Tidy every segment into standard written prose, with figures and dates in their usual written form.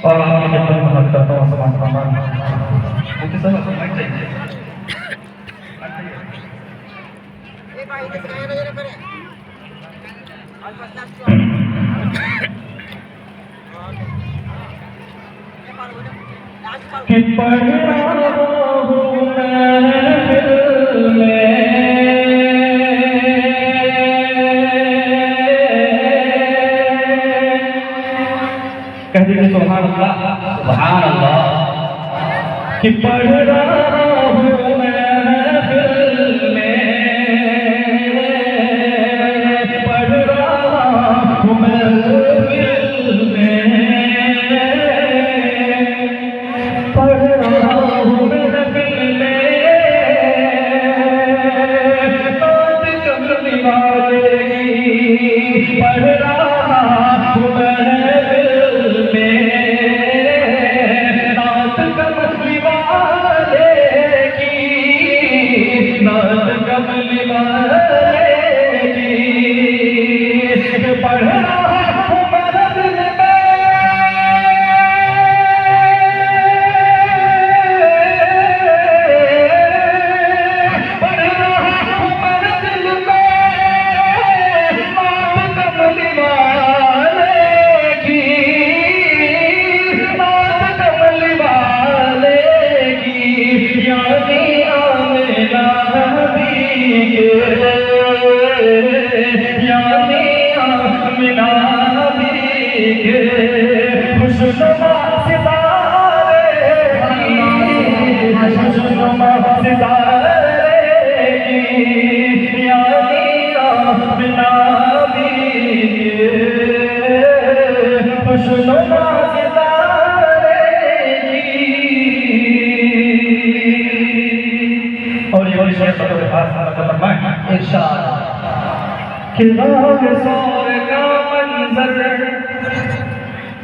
और आपकी खिदमत में हाथ करता हूँ समान सामान मुझे सब समझ चाहिए कि पढ़ रहा हूँ मैं दिल में कह दीजिए सुभान अल्लाह कि पढ़ रहा हूँ मैं दिल में पढ़ रहा हूँ मैं दिल में पढ़ रहा हूँ मैं दिल में बात कमली वाले पढ़ रहा हूँ मैं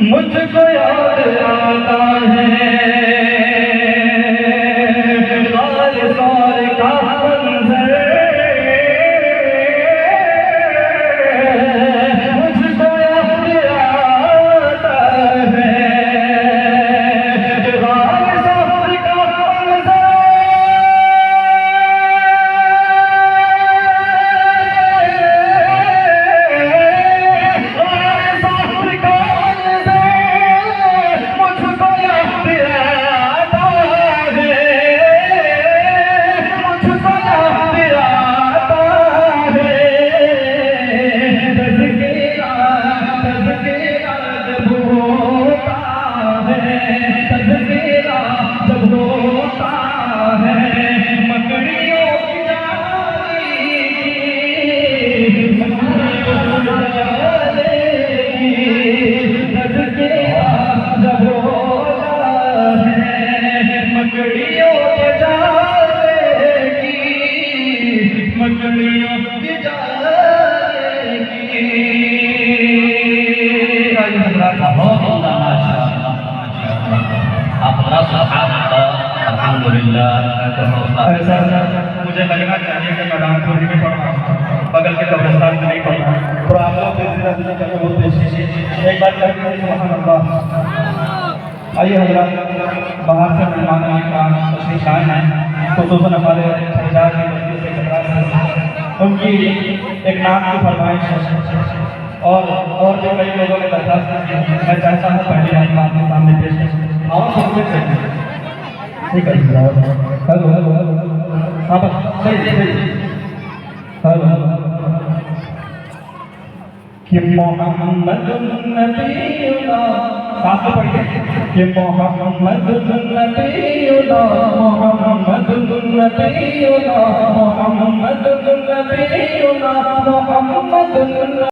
मुझको याद आता है का मंजर मुझको याद आता है मुझको अपना सुभान अल्हम्दुलिल्लाह। ऐसा मुझे लगना चाहिए कि मैं रामपुर में पढ़ा, बगल के कब्रिस्तान में नहीं पढ़ा। तो आप लोग एक बार कहेंगे सुभान अल्लाह। आइए हज़रात, बाहर से मेहमान तशरीफ लाए हैं, खुसूसन हमारे शहजाद की मस्जिद से कतरा से उनकी एक नाम की फरमाइश है और भी कई लोगों ने दरखास्त की। मैं चाहता हूँ पहले आपके सामने पेश करूँ। आवाज़ सुनते चाहिए, ठीक है। हेलो हेलो हेलो, हाँ बस सही सही। हेलो कि मोहम्मदुन नबीयुना, साथ में पढ़िए कि मोहम्मदुन नबीयुना, मोहम्मदुन नबीयुना, मोहम्मदुन नबीयुना, मोहम्मदुन